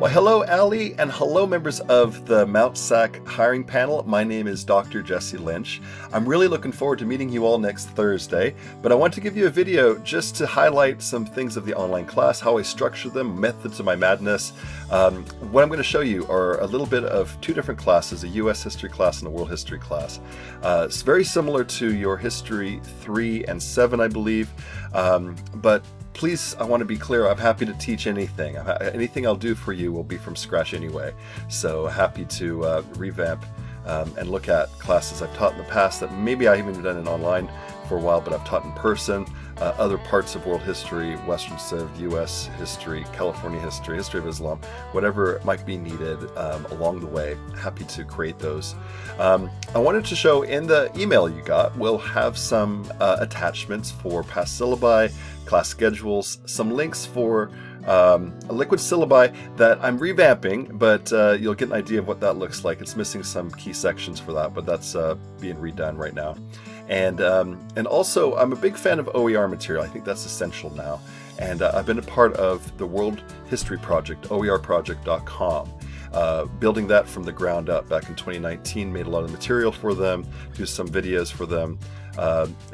Well, hello, Ali, and hello, members of the Mount SAC hiring panel. My name is Dr. Jesse Lynch. I'm really looking forward to meeting you all next Thursday, but I want to give you a video just to highlight some things of the online class, how I structure them, methods of my madness. What I'm going to show you are a little bit of two different classes, a U.S. history class and a world history class. It's very similar to your History 3 and 7, I believe, but please, I want to be clear, I'm happy to teach anything. Anything I'll do for you will be from scratch anyway. So happy to revamp and look at classes I've taught in the past that maybe I haven't done it online for a while, but I've taught in person, other parts of world history, Western Civ, US history, California history, history of Islam, whatever might be needed along the way. Happy to create those. I wanted to show in the email you got, we'll have some attachments for past syllabi, class schedules, some links for liquid syllabi that I'm revamping, but you'll get an idea of what that looks like. It's missing some key sections for that, but that's being redone right now. And also, I'm a big fan of OER material. I think that's essential now. And I've been a part of the World History Project, oerproject.com. Building that from the ground up back in 2019, made a lot of material for them, do some videos for them,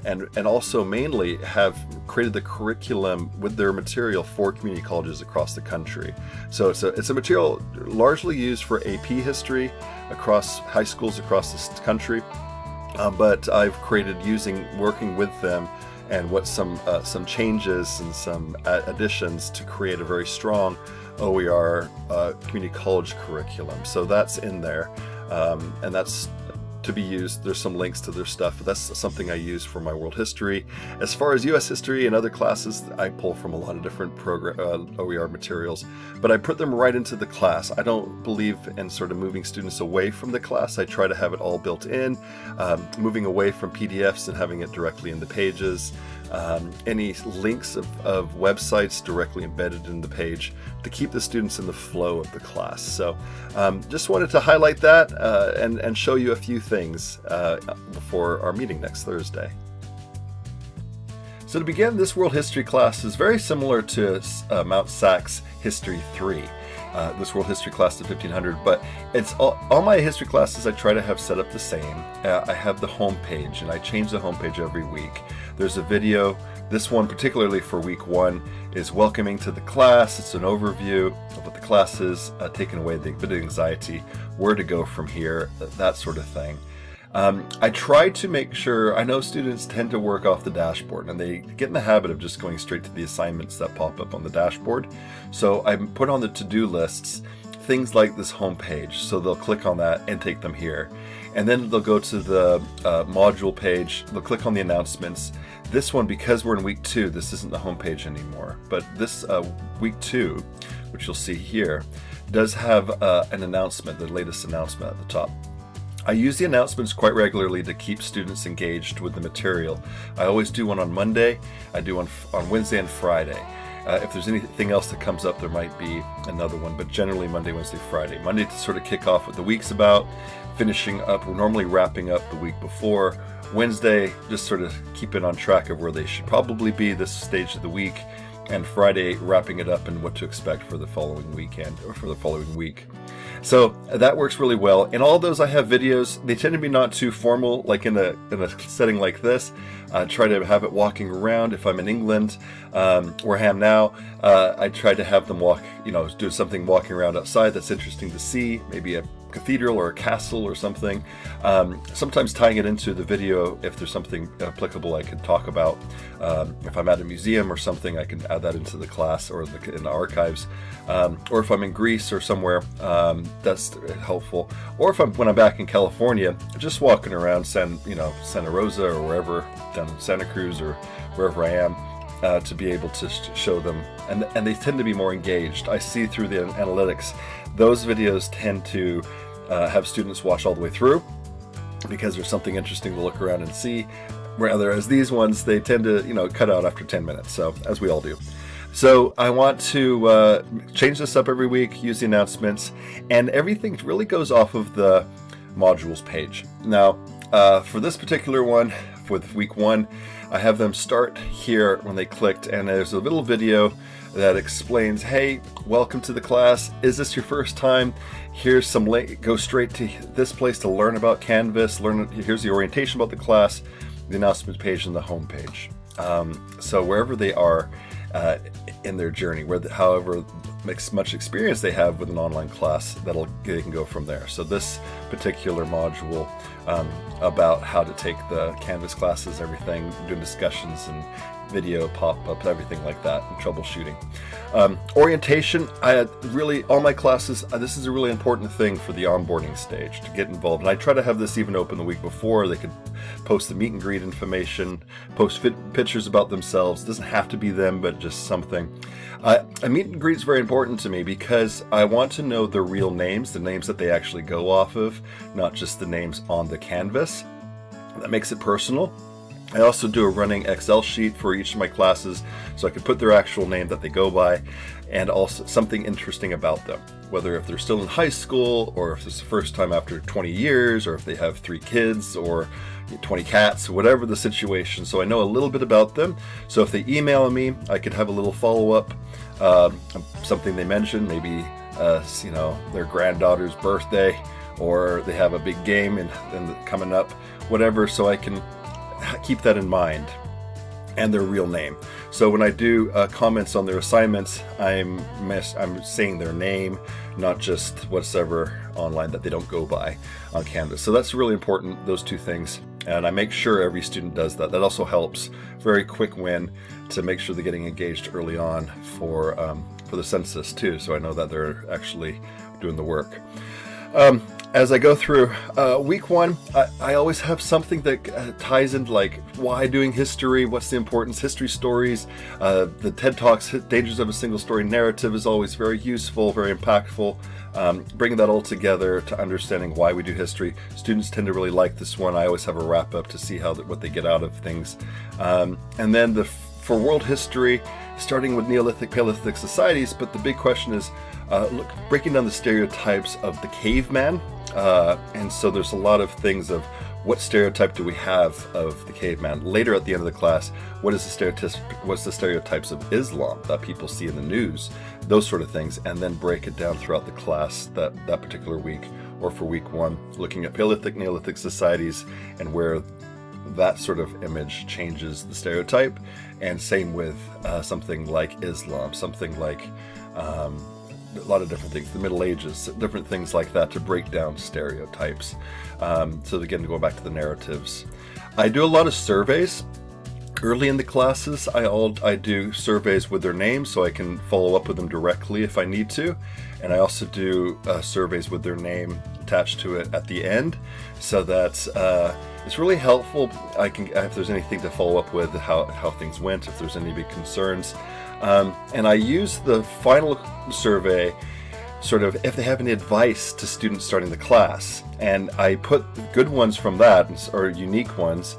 and also mainly have created the curriculum with their material for community colleges across the country. So it's a material largely used for AP history across high schools across this country, but I've created working with them and what some changes and some additions to create a very strong OER community college curriculum. So that's in there, and that's to be used. There's some links to their stuff, but that's something I use for my world history. As far as US history and other classes, I pull from a lot of different OER materials, but I put them right into the class. I don't believe in sort of moving students away from the class. I try to have it all built in, moving away from PDFs and having it directly in the pages. Any links of websites directly embedded in the page to keep the students in the flow of the class. So just wanted to highlight that and show you a few things before our meeting next Thursday. So to begin, this world history class is very similar to Mount SAC's History 3. This world history class of 1500, but it's all my history classes I try to have set up the same. I have the home page, and I change the home page every week. There's a video. This one, particularly for week 1, is welcoming to the class. It's an overview of what the class is, taking away the bit of anxiety, where to go from here, that sort of thing. I try to make sure, I know students tend to work off the dashboard and they get in the habit of just going straight to the assignments that pop up on the dashboard. So I put on the to-do lists things like this home page, so they'll click on that and take them here. And then they'll go to the module page, they'll click on the announcements. This one, because we're in week 2, this isn't the home page anymore, but this week 2, which you'll see here, does have an announcement, the latest announcement at the top. I use the announcements quite regularly to keep students engaged with the material. I always do one on Monday, I do one on Wednesday and Friday. If there's anything else that comes up, there might be another one, but generally Monday, Wednesday, Friday. Monday to sort of kick off what the week's about, finishing up, we're normally wrapping up the week before. Wednesday, just sort of keeping on track of where they should probably be this stage of the week, and Friday, wrapping it up and what to expect for the following weekend or for the following week. So that works really well. In all those I have videos. They tend to be not too formal, like in a setting like this. Try to have it walking around. If I'm in England, where I am now, I try to have them do something walking around outside that's interesting to see, maybe a cathedral or a castle or something. Sometimes tying it into the video if there's something applicable I can talk about. If I'm at a museum or something, I can add that into the class or in the archives. Or if I'm in Greece or somewhere, that's helpful. Or when I'm back in California, just walking around Santa Rosa or wherever, down in Santa Cruz or wherever I am, to be able to show them, and they tend to be more engaged. I see through the analytics, those videos tend to have students watch all the way through because there's something interesting to look around and see, whereas these ones, they tend to cut out after 10 minutes, so as we all do. So I want to change this up every week, use the announcements, and everything really goes off of the modules page. Now, for this particular one, with week 1, I have them start here when they clicked, and there's a little video that explains, hey, welcome to the class. Is this your first time? Here's some link. Go straight to this place to learn about Canvas. Here's the orientation about the class, the announcement page, and the home page. So wherever they are in their journey, however much experience they have with an online class, they can go from there. So this particular module about how to take the Canvas classes, everything, doing discussions and video pop-up, everything like that, and troubleshooting. Orientation, all my classes, this is a really important thing for the onboarding stage, to get involved. And I try to have this even open the week before. They could post the meet and greet information, post pictures about themselves. It doesn't have to be them, but just something. A meet and greet is very important to me because I want to know their real names, the names that they actually go off of, not just the names on the Canvas. That makes it personal. I also do a running Excel sheet for each of my classes, so I can put their actual name that they go by, and also something interesting about them, whether if they're still in high school, or if it's the first time after 20 years, or if they have 3 kids, or 20 cats, whatever the situation. So I know a little bit about them. So if they email me, I could have a little follow-up, something they mentioned, maybe their granddaughter's birthday, or they have a big game and coming up, whatever, so I can keep that in mind, and their real name. So when I do comments on their assignments, I'm saying their name, not just whatever online that they don't go by on Canvas. So that's really important, those 2 things. And I make sure every student does that. That also helps. Very quick win to make sure they're getting engaged early on for the census too. So I know that they're actually doing the work. As I go through week 1, I always have something that ties into, like, why doing history, what's the importance, history stories, the TED Talks, Dangers of a Single Story narrative is always very useful, very impactful. Bringing that all together to understanding why we do history. Students tend to really like this one. I always have a wrap up to see what they get out of things. And then for world history, starting with Neolithic, Paleolithic societies, but the big question is, breaking down the stereotypes of the caveman. And so there's a lot of things of what stereotype do we have of the caveman. Later at the end of the class, what's the stereotypes of Islam that people see in the news, those sort of things, and then break it down throughout the class that particular week, or for week 1, looking at Paleolithic, Neolithic societies and where that sort of image changes the stereotype. And same with something like Islam, something like a lot of different things, the Middle Ages, different things like that, to break down stereotypes. So again, to go back to the narratives. I do a lot of surveys. Early in the classes, I do surveys with their names, so I can follow up with them directly if I need to. And I also do surveys with their name attached to it at the end, so that it's really helpful. If there's anything to follow up with, how things went, if there's any big concerns. And I use the final survey sort of if they have any advice to students starting the class. And I put good ones from that, or unique ones,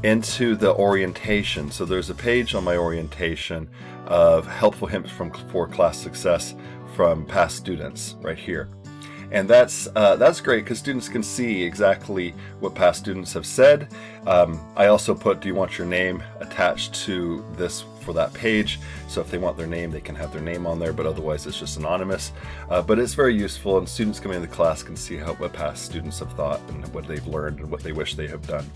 into the orientation. So there's a page on my orientation of helpful hints for class success from past students right here. And that's great because students can see exactly what past students have said. I also put, do you want your name attached to this for that page? So if they want their name, they can have their name on there, but otherwise it's just anonymous. But it's very useful, and students coming into the class can see what past students have thought and what they've learned and what they wish they have done.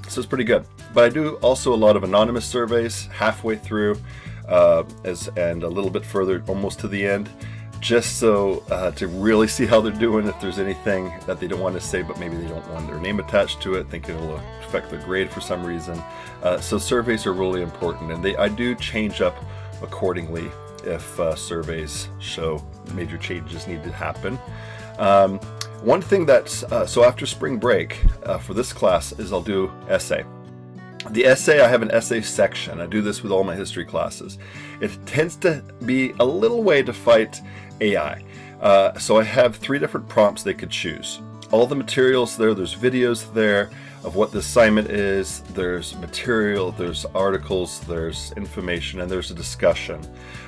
So it's pretty good. But I do also a lot of anonymous surveys halfway through and a little bit further, almost to the end, just so to really see how they're doing, if there's anything that they don't want to say, but maybe they don't want their name attached to it, thinking it'll affect their grade for some reason. So surveys are really important, and I do change up accordingly if surveys show major changes need to happen. One thing so after spring break for this class is I'll do essay. The essay, I have an essay section. I do this with all my history classes. It tends to be a little way to fight AI. So I have 3 different prompts they could choose. All the materials there's videos there of what the assignment is, there's material, there's articles, there's information, and there's a discussion.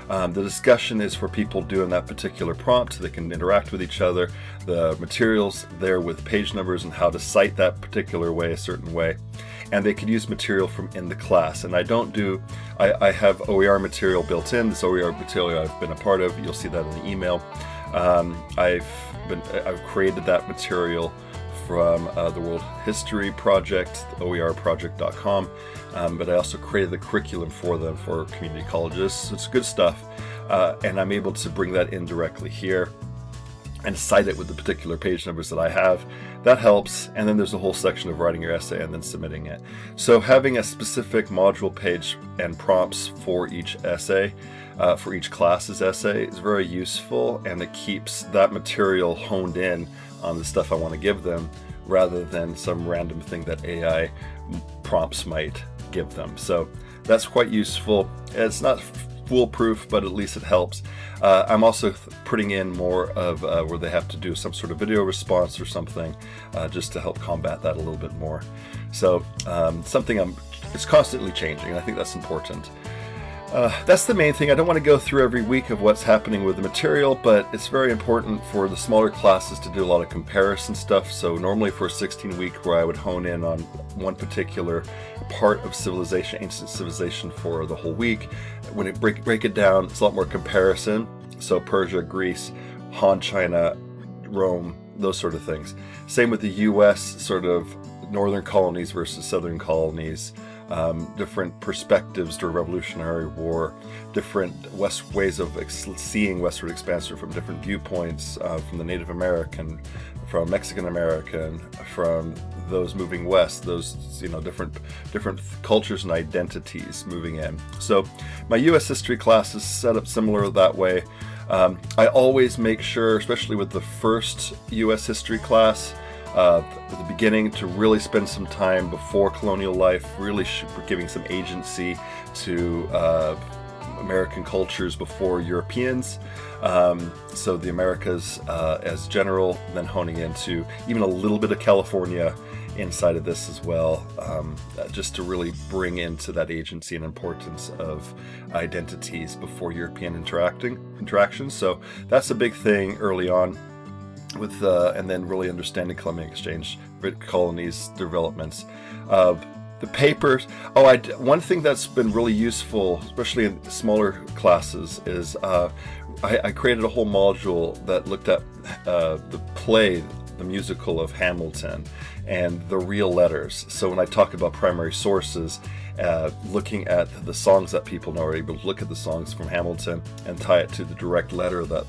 The discussion is for people doing that particular prompt, so they can interact with each other. The materials there with page numbers and how to cite that particular way, a certain way. and they could use material from in the class. And I have OER material built in. This OER material I've been a part of, you'll see that in the email. I've created that material from the World History Project, oerproject.com, but I also created the curriculum for them for community colleges. So it's good stuff, and I'm able to bring that in directly here and cite it with the particular page numbers that I have. That helps. And then there's a whole section of writing your essay and then submitting it. So having a specific module page and prompts for each essay, for each class's essay, is very useful, and it keeps that material honed in on the stuff I want to give them, rather than some random thing that AI prompts might give them. So that's quite useful. It's not foolproof, but at least it helps. I'm also putting in more of where they have to do some sort of video response or something, just to help combat that a little bit more. So it's constantly changing, and I think that's important. That's the main thing. I don't want to go through every week of what's happening with the material, but it's very important for the smaller classes to do a lot of comparison stuff. So normally for a 16-week where I would hone in on one particular part of civilization, ancient civilization, for the whole week, when it break it down, it's a lot more comparison. So Persia, Greece, Han, China, Rome, those sort of things. Same with the US, sort of northern colonies versus southern colonies. Different perspectives during Revolutionary War, different ways of seeing westward expansion from different viewpoints, from the Native American, from Mexican American, from those moving west, those different cultures and identities moving in. So my U.S. history class is set up similar that way. I always make sure, especially with the first U.S. history class, at the beginning, to really spend some time before colonial life, really giving some agency to American cultures before Europeans. So the Americas as general, then honing into even a little bit of California inside of this as well, just to really bring into that agency and importance of identities before European interactions. So that's a big thing early on. And then really understanding Columbian Exchange, British colonies, developments. The papers. One thing that's been really useful, especially in smaller classes, is I created a whole module that looked at the play, the musical of Hamilton, and the real letters. So when I talk about primary sources, looking at the songs that people know, are able to look at the songs from Hamilton and tie it to the direct letter that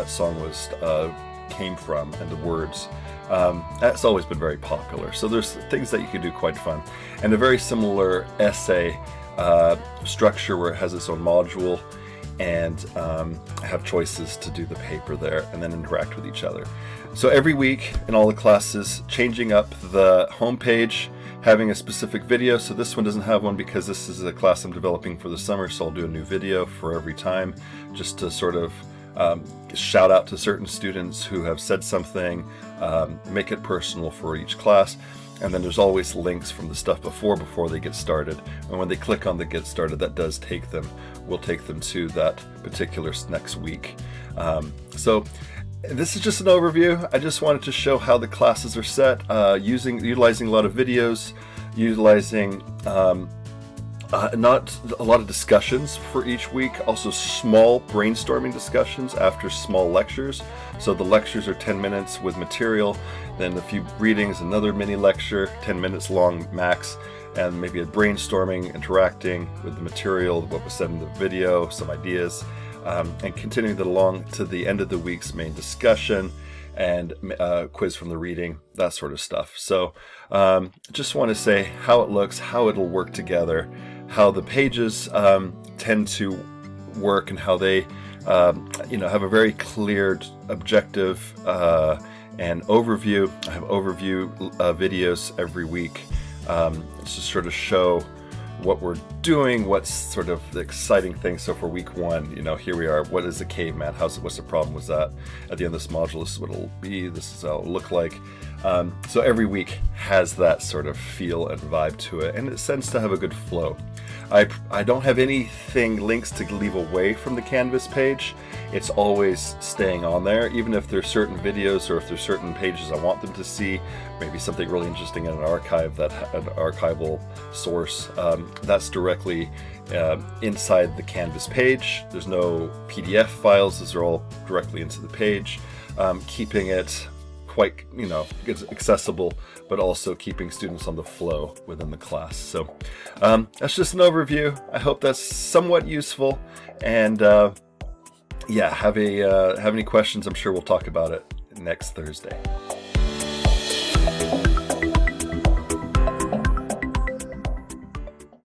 song was came from, and the words. That's always been very popular. So there's things that you can do quite fun. And a very similar essay structure where it has its own module, and have choices to do the paper there, and then interact with each other. So every week in all the classes, changing up the homepage, having a specific video. So this one doesn't have one because this is a class I'm developing for the summer, so I'll do a new video for every time, just to sort of shout out to certain students who have said something, make it personal for each class. And then there's always links from the stuff before they get started. And when they click on the get started, that will take them to that particular next week. So this is just an overview. I just wanted to show how the classes are set, utilizing a lot of videos, utilizing not a lot of discussions for each week, also small brainstorming discussions after small lectures. So the lectures are 10 minutes with material, then a few readings, another mini lecture, 10 minutes long max, and maybe a brainstorming, interacting with the material, what was said in the video, some ideas, and continuing that along to the end of the week's main discussion and quiz from the reading, that sort of stuff. So just want to say how it looks, how it'll work together, how the pages tend to work, and how they have a very clear objective and overview. I have overview videos every week to sort of show what we're doing, what's sort of the exciting thing. So for week 1, here we are. What is the caveman? What's the problem with that? At the end of this module, this is what it'll be. This is how it'll look like. So every week has that sort of feel and vibe to it, and it tends to have a good flow. I don't have anything links to leave away from the Canvas page. It's always staying on there, even if there's certain videos or if there's certain pages I want them to see, maybe something really interesting in an archive, an archival source, that's directly inside the Canvas page. There's no PDF files, those are all directly into the page, keeping it quite, it's accessible, but also keeping students on the flow within the class. So that's just an overview. I hope that's somewhat useful, and yeah, have any questions, I'm sure we'll talk about it next Thursday.